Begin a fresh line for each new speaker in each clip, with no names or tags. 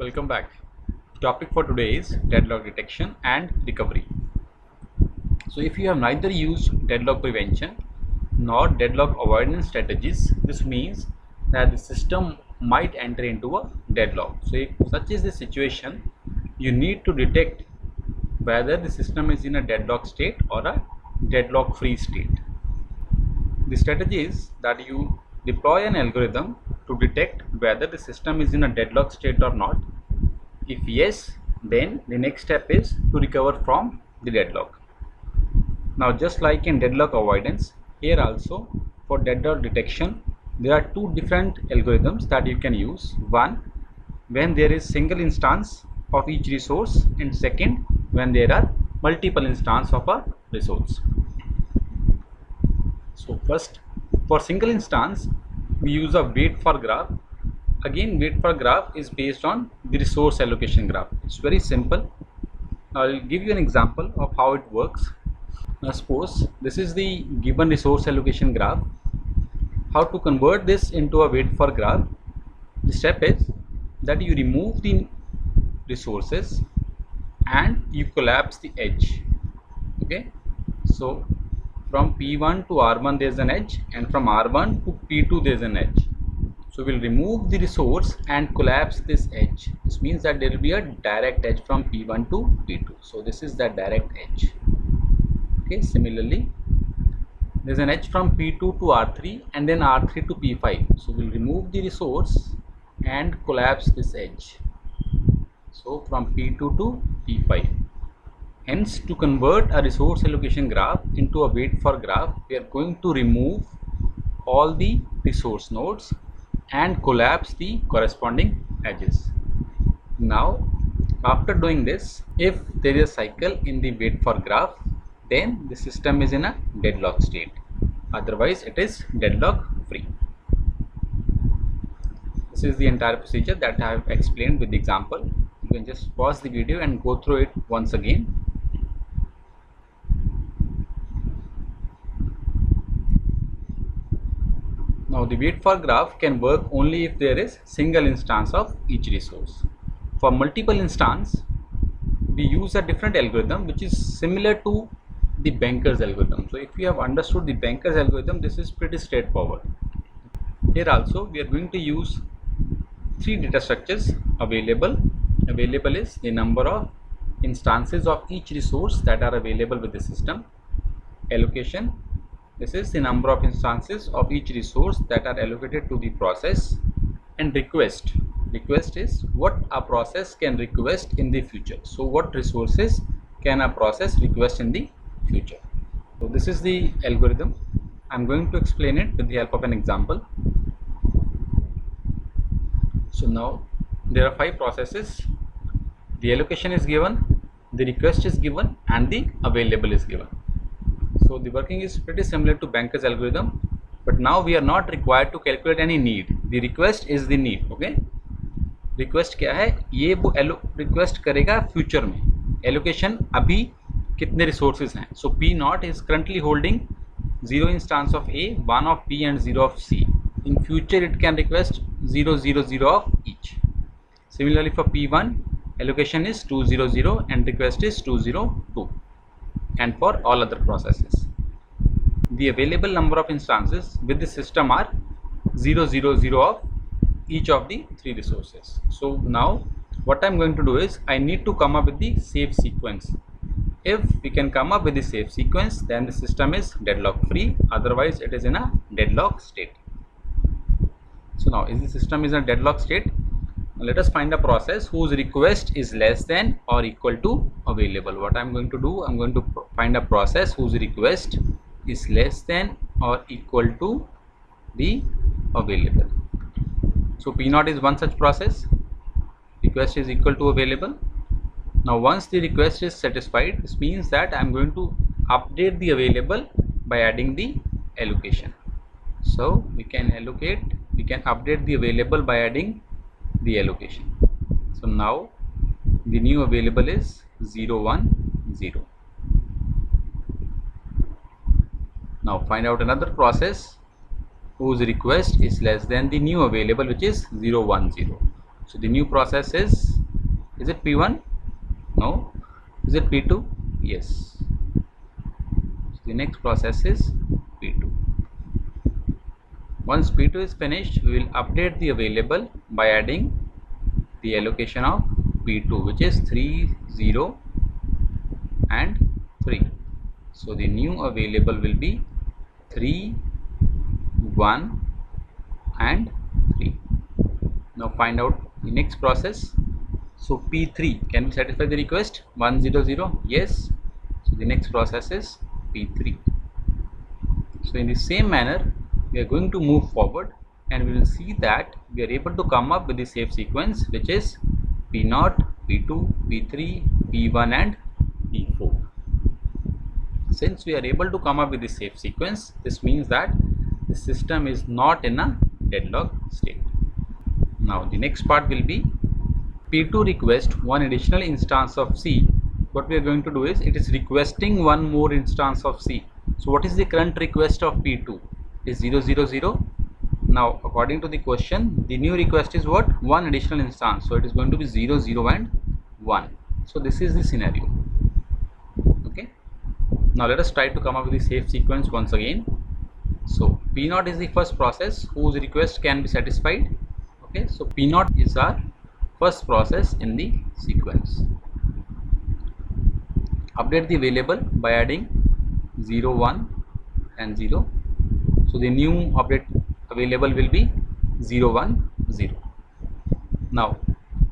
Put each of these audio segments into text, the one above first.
Welcome back. Topic for today is deadlock detection and recovery. So if you have neither used deadlock prevention nor deadlock avoidance strategies, this means that the system might enter into a deadlock. So if such is the situation, you need to detect whether the system is in a deadlock state or a deadlock free state. The strategy is that you deploy an algorithm to detect whether the system is in a deadlock state or not. If yes, then the next step is to recover from the deadlock. Now, just like in deadlock avoidance, here also for deadlock detection, there are two different algorithms that you can use. One, when there is single instance of each resource, and second, when there are multiple instances of a resource. So first, for single instance, we use a wait for graph. Again, wait for graph is based on the resource allocation graph. It's very simple. I'll give you an example of how it works. Now suppose this is the given resource allocation graph. How to convert this into a wait for graph? The step is that you remove the resources and you collapse the edge. Okay, so from P1 to R1 there is an edge, and from R1 to P2 there is an edge. So we'll remove the resource and collapse this edge. This means that there will be a direct edge from P1 to P2. So this is the direct edge. Okay, similarly there is an edge from P2 to R3 and then R3 to P5. So we'll remove the resource and collapse this edge. So from P2 to P5. Hence, to convert a resource allocation graph into a wait for graph, we are going to remove all the resource nodes and collapse the corresponding edges. Now, after doing this, if there is a cycle in the wait for graph, then the system is in a deadlock state. Otherwise, it is deadlock free. This is the entire procedure that I have explained with the example. You can just pause the video and go through it once again. Now the wait for graph can work only if there is single instance of each resource. For multiple instance, we use a different algorithm which is similar to the Banker's algorithm. So if you have understood the Banker's algorithm, this is pretty straightforward. Here also we are going to use three data structures available. Available is the number of instances of each resource that are available with the system. Allocation, this is the number of instances of each resource that are allocated to the process. And request, request is what a process can request in the future. So what resources can a process request in the future. So this is the algorithm. I'm going to explain it with the help of an example. So now there are 5 processes. The allocation is given, the request is given, and the available is given. So the working is pretty similar to Banker's algorithm, but now we are not required to calculate any need. The request is the need. Okay, request क्या है? ये वो request करेगा future में. Allocation अभी कितने resources हैं? So P naught is currently holding 0 instance of A, 1 of B, and 0 of C. In future it can request 0, 0, 0 of each. Similarly for P1, allocation is 200 and request is 202. And for all other processes, the available number of instances with the system are 0, 0, 0 of each of the 3 resources. So now what I'm going to do is I need to come up with the safe sequence. If we can come up with the safe sequence, then the system is deadlock free. Otherwise it is in a deadlock state. So now is the system is in a deadlock state. Let us find a process whose request is less than or equal to available. What I'm going to do, I'm going to find a process whose request is less than or equal to the available. So P naught is one such process. Request is equal to available. Now once the request is satisfied, this means that I'm going to update the available by adding the allocation. So we can update the available by adding the allocation. So now the new available is 0, 1, 0. Now find out another process whose request is less than the new available, which is 0, 1, 0. So the new process is it P1? No. Is it P2? Yes. So the next process is P2. Once P2 is finished, we will update the available by adding the allocation of P2, which is 3, 0 and 3. So the new available will be 3, 1 and 3. Now find out the next process. So P3, can we satisfy the request? 1, 0, 0? Yes. So the next process is P3. So in the same manner, we are going to move forward, and we will see that we are able to come up with the safe sequence, which is P0, P2, P3, P1 and P4. Since we are able to come up with the safe sequence, this means that the system is not in a deadlock state. Now the next part will be P2 request one additional instance of C. What we are going to do is, it is requesting one more instance of C. So what is the current request of P2? Is 0, 0, 0. Now according to the question, the new request is what? One additional instance. So it is going to be 0, 0 and 1. So this is the scenario. Okay. Now let us try to come up with the safe sequence once again. So P0 is the first process whose request can be satisfied. Okay. So P0 is our first process in the sequence. Update the available by adding 0, 1 and 0. So the new update available will be 0, 1, 0. Now,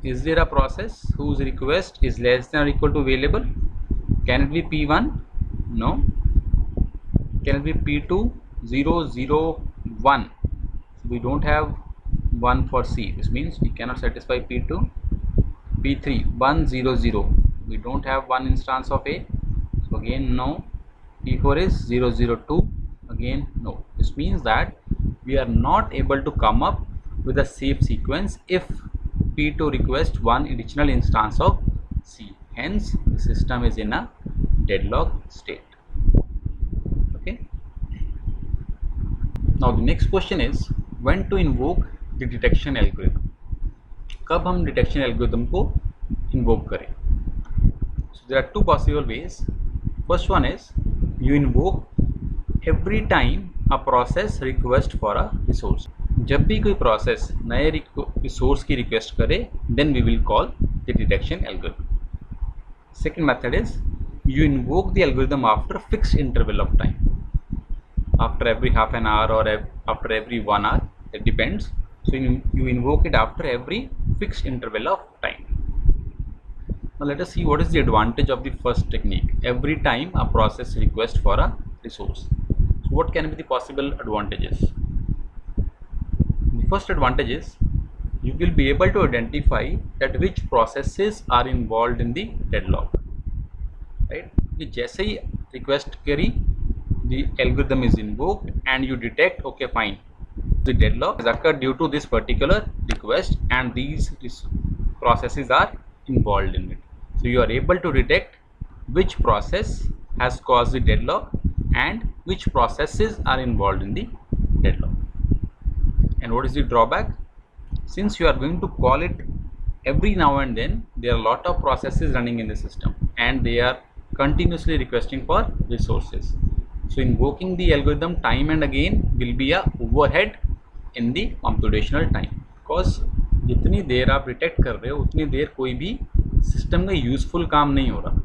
is there a process whose request is less than or equal to available? Can it be P1? No. Can it be P2? 0, 0, 1. We don't have 1 for C. This means we cannot satisfy P2. P3, 1, 0, 0. We don't have one instance of A. So again, no. P4 is 0, 0, 2. Again, no. This means that we are not able to come up with a safe sequence if P2 requests one additional instance of C. Hence, the system is in a deadlock state. Okay. Now the next question is, when to invoke the detection algorithm? कब हम detection algorithm को invoke करें? So there are two possible ways. First one is, you invoke every time a process request for a resource. जब भी कोई process नए resource की request करे, then we will call the detection algorithm. Second method is, you invoke the algorithm after fixed interval of time. After every half an hour or after every 1 hour, it depends. So you invoke it after every fixed interval of time. Now let us see what is the advantage of the first technique. Every time a process requests for a resource. So what can be the possible advantages? The first advantage is, you will be able to identify that which processes are involved in the deadlock. Right? जैसे ही request query, the algorithm is invoked and you detect, okay, fine, the deadlock has occurred due to this particular request and these processes are involved in it. So you are able to detect which process has caused the deadlock and which processes are involved in the deadlock. And what is the drawback? Since you are going to call it every now and then, there are a lot of processes running in the system and they are continuously requesting for resources. So invoking the algorithm time and again will be a overhead in the computational time, because जितनी देर आप detect कर रहे हो उतनी देर कोई भी system का useful काम नहीं हो रहा.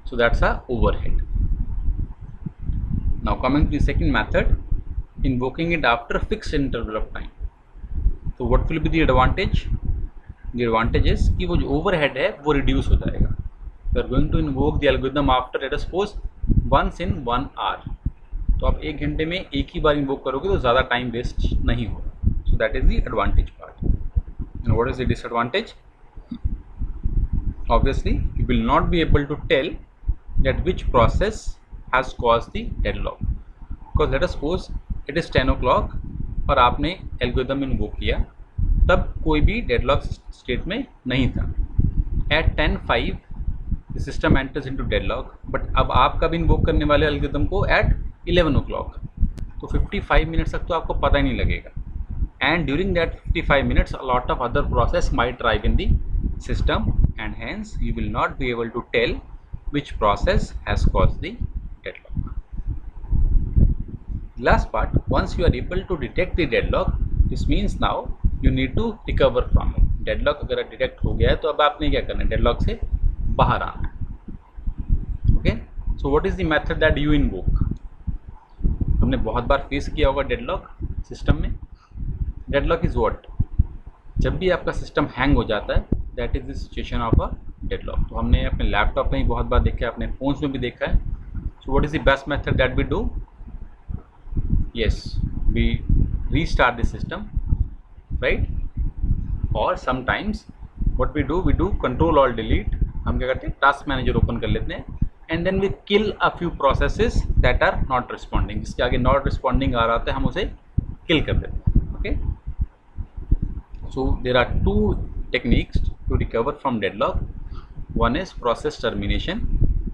So that's a overhead. Now coming to the second method, invoking it after fixed interval of time. So what will be the advantage? The advantage is कि वो जो overhead है वो reduce हो जाएगा. You are going to invoke the algorithm after, let us suppose, once in 1 hour. तो आप 1 घंटे में एक ही बार इन्वोक करोगे तो ज़्यादा टाइम वेस्ट नहीं होगा. So that is the advantage part. And what is the disadvantage? Obviously you will not be able to tell that which process has caused the deadlock, because let us suppose it is 10 o'clock और आपने algorithm invoke किया, तब कोई भी deadlock state में नहीं था. At 10:05 the system enters into deadlock, but अब आप कब इन्वोक करने वाले एल्गोरिथम को? Eight 11 o'clock. तो 55 मिनट्स तक तो आपको पता ही नहीं लगेगा. and during that 55 minutes a lot of other process might arrive in the system, and hence you will not be able to tell which process has caused the deadlock. Last part, once you are able to detect the deadlock, this means now you need to recover from it. Deadlock अगर detect हो गया है तो अब आपने क्या करना है, deadlock से बाहर आना है. Okay, so what is the method that you invoke. हमने बहुत बार फेस किया होगा डेडलॉक सिस्टम में. डेडलॉक इज व्हाट, जब भी आपका सिस्टम हैंग हो जाता है that is the situation of a deadlock. तो हमने अपने लैपटॉप में ही बहुत बार देखा है, अपने फोन्स में भी देखा है. So what is the best method that we do. yes, we restart the system, right? or sometimes what we do control alt delete. हम क्या करते हैं, टास्क मैनेजर ओपन कर लेते हैं and then we kill a few processes that are not responding. जिसके आगे not responding आ रहा था हम उसे किल कर देते हैं. Okay, so there are two techniques to recover from deadlock. One is process termination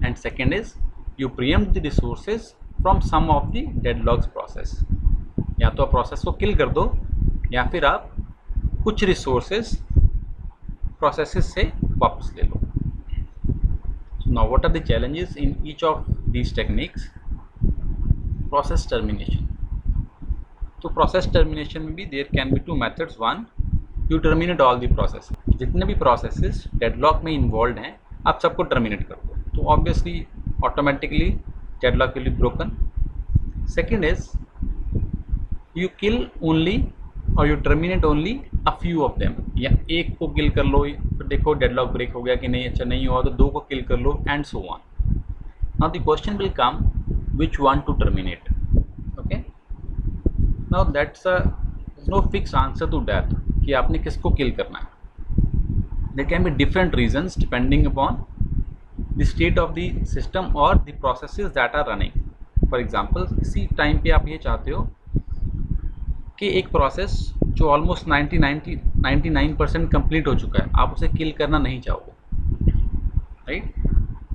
and second is you preempt the resources from some of the deadlocks process. या तो आप प्रोसेस को किल कर दो या फिर आप कुछ रिसोर्सेज प्रोसेसेस से वापस ले लो. Now what are the challenges in each of these techniques. Process termination. तो प्रोसेस टर्मिनेशन में भी there can be two methods. One, you terminate all the process. जितने भी प्रोसेसेस डेडलॉक में इन्वॉल्व हैं आप सबको टर्मिनेट कर दो, तो obviously automatically deadlock will be broken. Second is you kill only or you terminate only a few of them. या एक को किल कर लो फिर देखो डेडलॉक ब्रेक हो गया कि नहीं, अच्छा नहीं हुआ तो दो को किल कर लो and so on. Now the question will come which one to terminate. Okay, now there's no fixed answer to that कि आपने किसको किल करना है. There can be different reasons depending upon the state of the system or the processes that are running. For example, किसी time पे आप ये चाहते हो कि एक प्रोसेस जो ऑलमोस्ट 99% कंप्लीट हो चुका है आप उसे किल करना नहीं चाहोगे, right?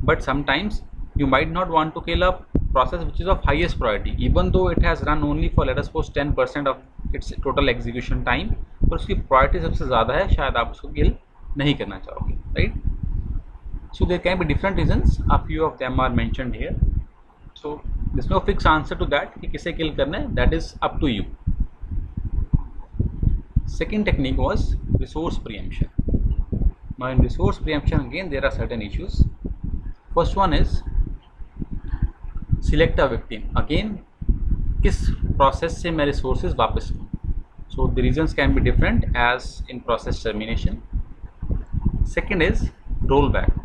But sometimes you might not want to kill a process which is of highest priority even though it has run only for let us suppose 10% of its total execution time, पर उसकी priority सबसे ज़्यादा है, शायद आप उसको किल नहीं करना चाहोगे, right? So there can be different reasons. A few of them are mentioned here. So there's no fixed answer to that कि किसे kill करना है. That is up to you. Second technique was resource preemption. Now in resource preemption again there are certain issues. First one is select a victim. Again किस process से मैं resources वापस लूँ. So the reasons can be different as in process termination. Second is rollback.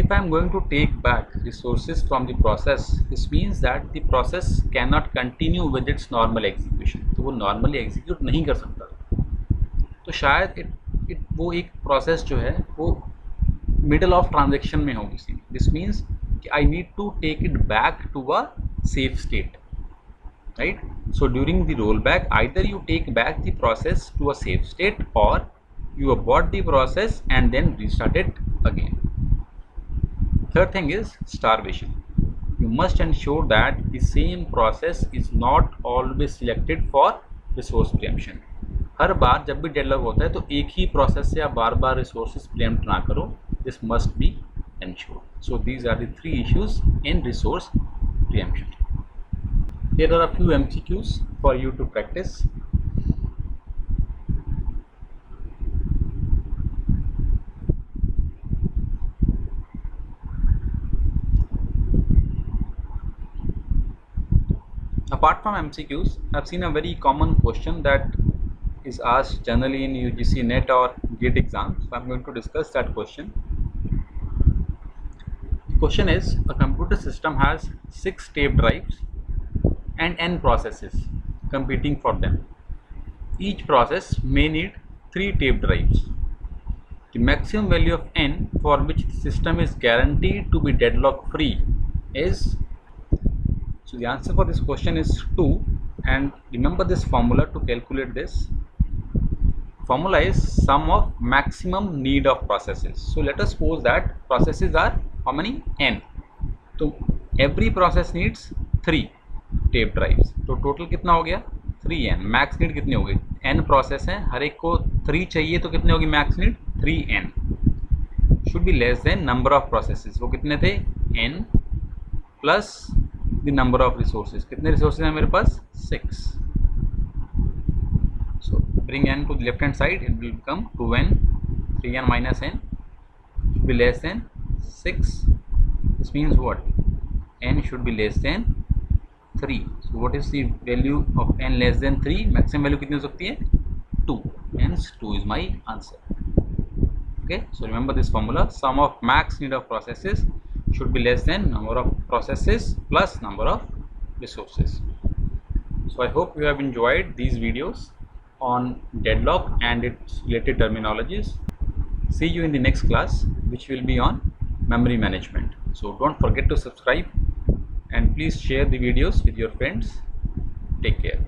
If I am going to take back resources from the process, this means that the process cannot continue with its normal execution. तो वो normally execute नहीं कर सकता, तो शायद वो एक process जो है वो middle of transaction में होगी. This means कि I need to take it back to a safe state, right? So during the rollback, either you take back the process to a safe state or you abort the process and then restart it again. Third thing is starvation. You must ensure that the same process is not always selected for resource preemption. हर बार जब भी deadlock होता है तो एक ही process से आप बार बार resources pre-empt ना करो. This must be ensured. So these are the three issues in resource preemption. Here are a few MCQs for you to practice. Apart from MCQs, I've seen a very common question that is asked generally in UGC NET or GATE exams. So I'm going to discuss that question. The question is, a computer system has 6 tape drives and n processes competing for them. Each process may need 3 tape drives. The maximum value of n for which the system is guaranteed to be deadlock free is. So the answer for this question is 2, and remember this formula to calculate this. Formula is sum of maximum need of processes. So let us suppose that processes are how many? N. So every process needs 3 tape drives. तो total कितना हो गया? 3n, max need कितनी होगी, n process है, हर एक को 3 चाहिए तो कितने होगी max need 3n, should be less than number of processes, वो कितने थे n plus the number of resources, कितने रिसोर्सेज हैं मेरे पास 6, so bring n to the left hand side, it will become 2n, 3n minus n should be less than 6, this means what, n should be less than 3, so what is the value of n less than 3, maximum value कितनी हो सकती है 2, hence 2 is my answer. Okay, so remember this formula, sum of max need of processes should be less than number of processes plus number of resources. So I hope you have enjoyed these videos on deadlock and its related terminologies. See you in the next class, which will be on memory management. So don't forget to subscribe and please share the videos with your friends. Take care.